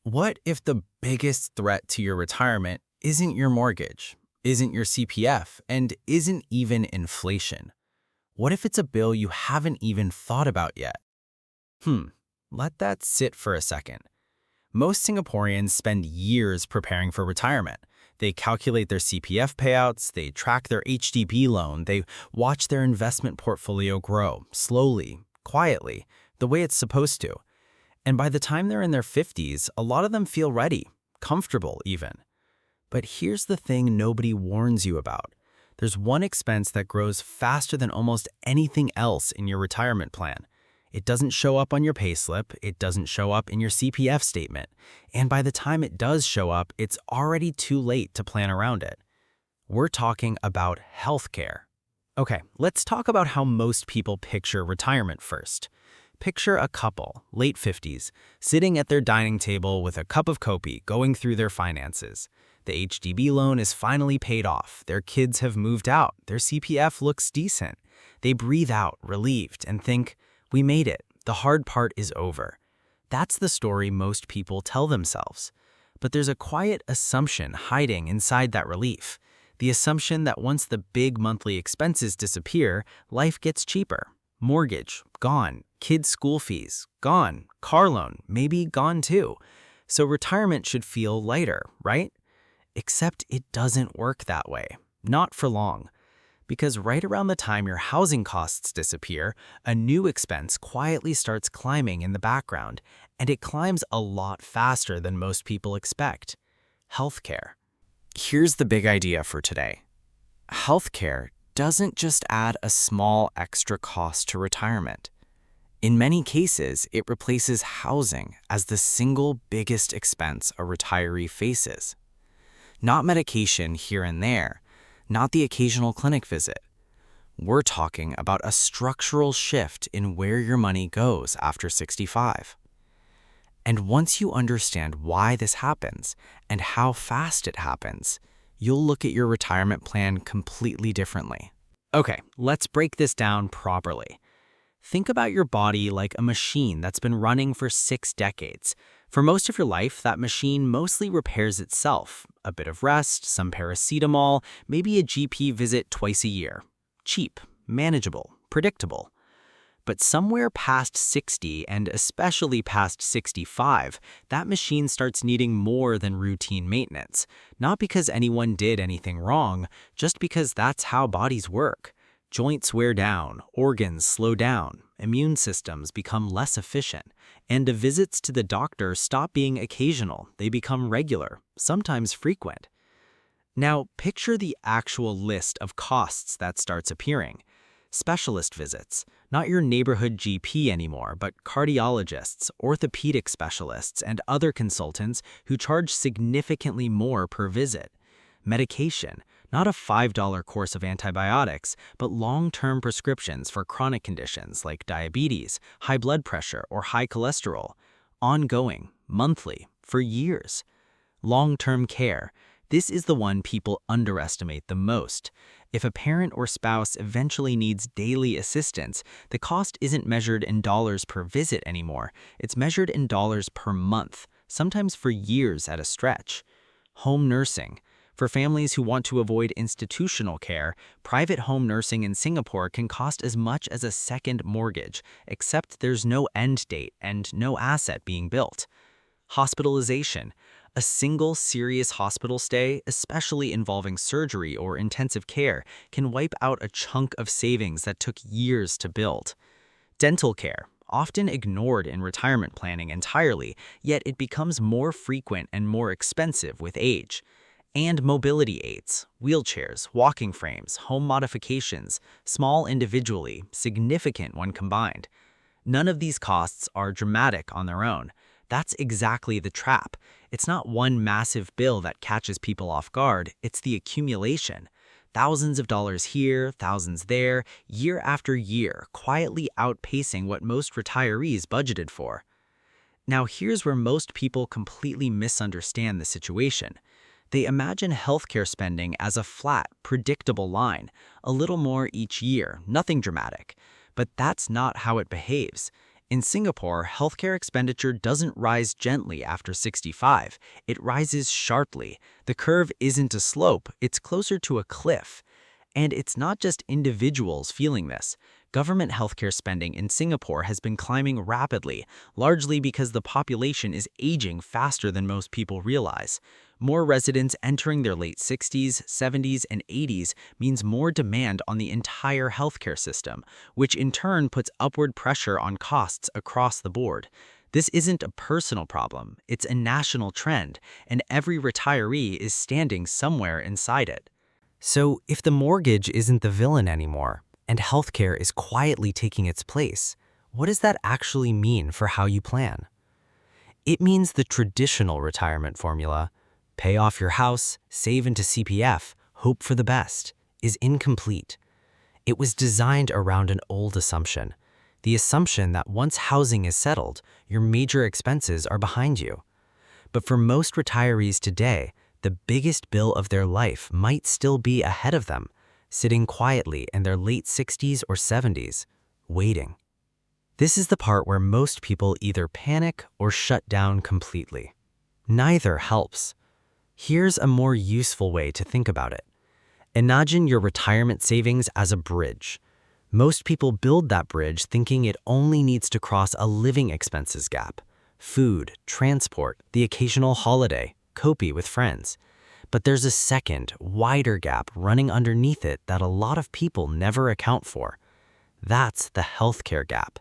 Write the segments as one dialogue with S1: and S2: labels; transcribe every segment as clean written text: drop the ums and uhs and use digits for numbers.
S1: What if the biggest threat to your retirement isn't your mortgage, isn't your CPF, and isn't even inflation? What if it's a bill you haven't even thought about yet? Hmm, let that sit for a second. Most Singaporeans spend years preparing for retirement. They calculate their CPF payouts, they track their HDB loan, they watch their investment portfolio grow, slowly, quietly, the way it's supposed to. And by the time they're in their 50s, a lot of them feel ready, comfortable even. But here's the thing nobody warns you about. There's one expense that grows faster than almost anything else in your retirement plan. It doesn't show up on your payslip, it doesn't show up in your CPF statement, and by the time it does show up, it's already too late to plan around it. We're talking about healthcare. Okay, let's talk about how most people picture retirement first. Picture a couple, late 50s, sitting at their dining table with a cup of kopi going through their finances. The HDB loan is finally paid off, their kids have moved out, their CPF looks decent. They breathe out, relieved, and think, we made it, the hard part is over. That's the story most people tell themselves. But there's a quiet assumption hiding inside that relief. The assumption that once the big monthly expenses disappear, life gets cheaper. Mortgage, gone. Kids' school fees, gone. Car loan, maybe gone too. So retirement should feel lighter, right? Except it doesn't work that way. Not for long. Because right around the time your housing costs disappear, a new expense quietly starts climbing in the background, and it climbs a lot faster than most people expect. Healthcare. Here's the big idea for today. Healthcare doesn't just add a small extra cost to retirement. In many cases, it replaces housing as the single biggest expense a retiree faces. Not medication here and there, not the occasional clinic visit. We're talking about a structural shift in where your money goes after 65. And once you understand why this happens and how fast it happens, you'll look at your retirement plan completely differently. Okay, let's break this down properly. Think about your body like a machine that's been running for 6 decades. For most of your life, that machine mostly repairs itself. A bit of rest, some paracetamol, maybe a GP visit twice a year. Cheap, manageable, predictable. But somewhere past 60, and especially past 65, that machine starts needing more than routine maintenance. Not because anyone did anything wrong, just because that's how bodies work. Joints wear down, organs slow down, immune systems become less efficient, and the visits to the doctor stop being occasional, they become regular, sometimes frequent. Now, picture the actual list of costs that starts appearing. Specialist visits, not your neighborhood GP anymore, but cardiologists, orthopedic specialists, and other consultants who charge significantly more per visit. Medication, not a $5 course of antibiotics, but long-term prescriptions for chronic conditions like diabetes, high blood pressure, or high cholesterol. Ongoing, monthly, for years. Long-term care. This is the one people underestimate the most. If a parent or spouse eventually needs daily assistance, the cost isn't measured in dollars per visit anymore. It's measured in dollars per month, sometimes for years at a stretch. Home nursing. For families who want to avoid institutional care, private home nursing in Singapore can cost as much as a second mortgage, except there's no end date and no asset being built. Hospitalisation. A single serious hospital stay, especially involving surgery or intensive care, can wipe out a chunk of savings that took years to build. Dental care. Often ignored in retirement planning entirely, yet it becomes more frequent and more expensive with age. And mobility aids, wheelchairs, walking frames, home modifications, small individually, significant when combined. None of these costs are dramatic on their own. That's exactly the trap. It's not one massive bill that catches people off guard, it's the accumulation. Thousands of dollars here, thousands there, year after year, quietly outpacing what most retirees budgeted for. Now here's where most people completely misunderstand the situation. They imagine healthcare spending as a flat, predictable line, a little more each year, nothing dramatic. But that's not how it behaves. In Singapore, healthcare expenditure doesn't rise gently after 65. It rises sharply. The curve isn't a slope, it's closer to a cliff. And it's not just individuals feeling this. Government healthcare spending in Singapore has been climbing rapidly, largely because the population is aging faster than most people realize. More residents entering their late 60s, 70s, and 80s means more demand on the entire healthcare system, which in turn puts upward pressure on costs across the board. This isn't a personal problem, it's a national trend, and every retiree is standing somewhere inside it. So, if the mortgage isn't the villain anymore, and healthcare is quietly taking its place, what does that actually mean for how you plan? It means the traditional retirement formula, pay off your house, save into CPF, hope for the best, is incomplete. It was designed around an old assumption, the assumption that once housing is settled, your major expenses are behind you. But for most retirees today, the biggest bill of their life might still be ahead of them, sitting quietly in their late 60s or 70s, waiting. This is the part where most people either panic or shut down completely. Neither helps. Here's a more useful way to think about it. Imagine your retirement savings as a bridge. Most people build that bridge thinking it only needs to cross a living expenses gap: food, transport, the occasional holiday, copy with friends. But there's a second, wider gap running underneath it that a lot of people never account for. That's the healthcare gap.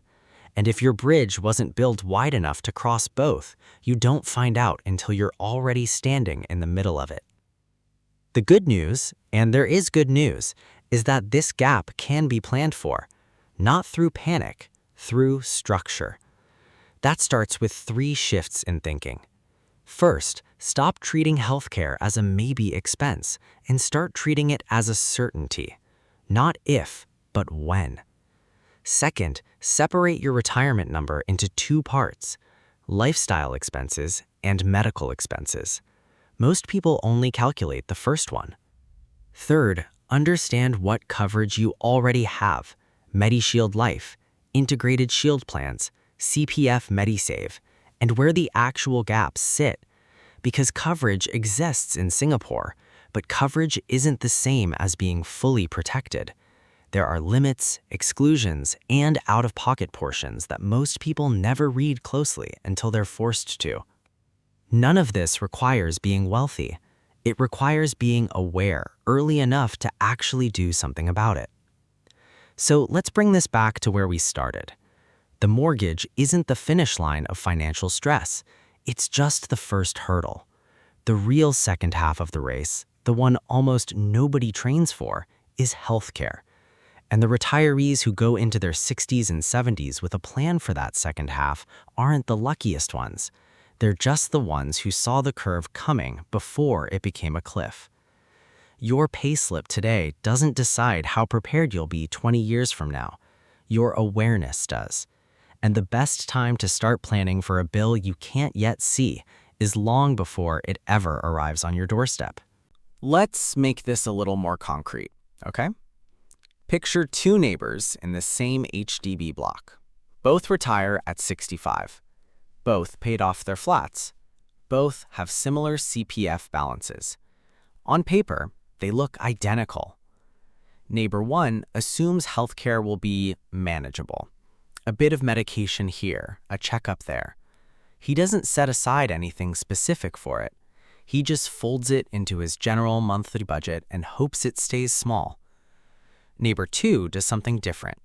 S1: And if your bridge wasn't built wide enough to cross both, you don't find out until you're already standing in the middle of it. The good news, and there is good news, is that this gap can be planned for, not through panic, through structure. That starts with 3 shifts in thinking. First, stop treating healthcare as a maybe expense and start treating it as a certainty. Not if, but when. Second, separate your retirement number into 2 parts: lifestyle expenses and medical expenses. Most people only calculate the first one. Third, understand what coverage you already have: MediShield Life, integrated shield plans, CPF MediSave, and where the actual gaps sit. Because coverage exists in Singapore, but coverage isn't the same as being fully protected. There are limits, exclusions, and out-of-pocket portions that most people never read closely until they're forced to. None of this requires being wealthy. It requires being aware early enough to actually do something about it. So let's bring this back to where we started. The mortgage isn't the finish line of financial stress. It's just the first hurdle. The real second half of the race, the one almost nobody trains for, is healthcare. And the retirees who go into their 60s and 70s with a plan for that second half aren't the luckiest ones. They're just the ones who saw the curve coming before it became a cliff. Your payslip today doesn't decide how prepared you'll be 20 years from now. Your awareness does. And the best time to start planning for a bill you can't yet see is long before it ever arrives on your doorstep. Let's make this a little more concrete, okay? Picture 2 neighbors in the same HDB block. Both retire at 65. Both paid off their flats. Both have similar CPF balances. On paper, they look identical. Neighbor 1 assumes healthcare will be manageable. A bit of medication here, a checkup there. He doesn't set aside anything specific for it. He just folds it into his general monthly budget and hopes it stays small. Neighbor 2 does something different.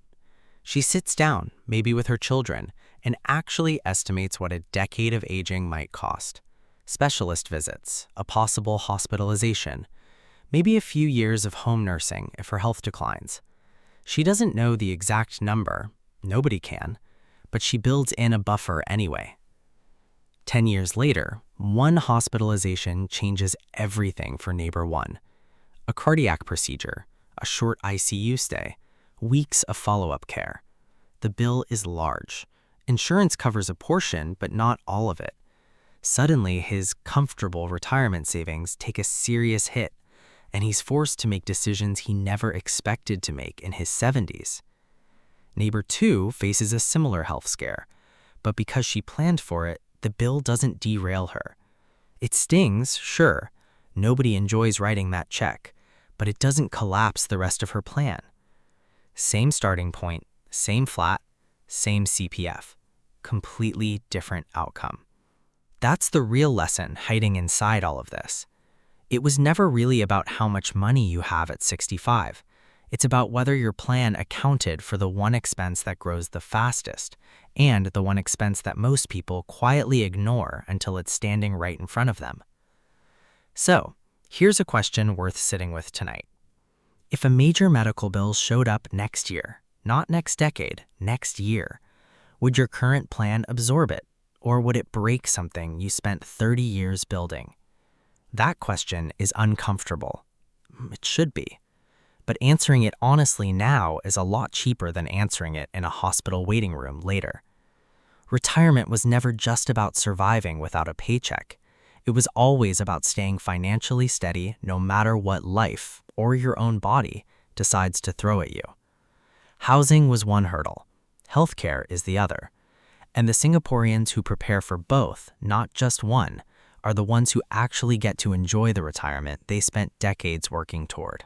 S1: She sits down, maybe with her children, and actually estimates what a decade of aging might cost. Specialist visits, a possible hospitalization, maybe a few years of home nursing if her health declines. She doesn't know the exact number. Nobody can, but she builds in a buffer anyway. 10 years later, one hospitalization changes everything for neighbor 1. A cardiac procedure, a short ICU stay, weeks of follow-up care. The bill is large. Insurance covers a portion, but not all of it. Suddenly, his comfortable retirement savings take a serious hit, and he's forced to make decisions he never expected to make in his 70s. Neighbor 2 faces a similar health scare, But because she planned for it, the bill doesn't derail her. It stings, sure. Nobody enjoys writing that check, but it doesn't collapse the rest of her plan. Same starting point, same flat, same CPF. Completely different outcome. That's the real lesson hiding inside all of this. It was never really about how much money you have at 65. It's about whether your plan accounted for the one expense that grows the fastest and the one expense that most people quietly ignore until it's standing right in front of them. So, here's a question worth sitting with tonight. If a major medical bill showed up next year, not next decade, next year, would your current plan absorb it, or would it break something you spent 30 years building? That question is uncomfortable. It should be. But answering it honestly now is a lot cheaper than answering it in a hospital waiting room later. Retirement was never just about surviving without a paycheck. It was always about staying financially steady no matter what life, or your own body, decides to throw at you. Housing was one hurdle. Healthcare is the other. And the Singaporeans who prepare for both, not just one, are the ones who actually get to enjoy the retirement they spent decades working toward.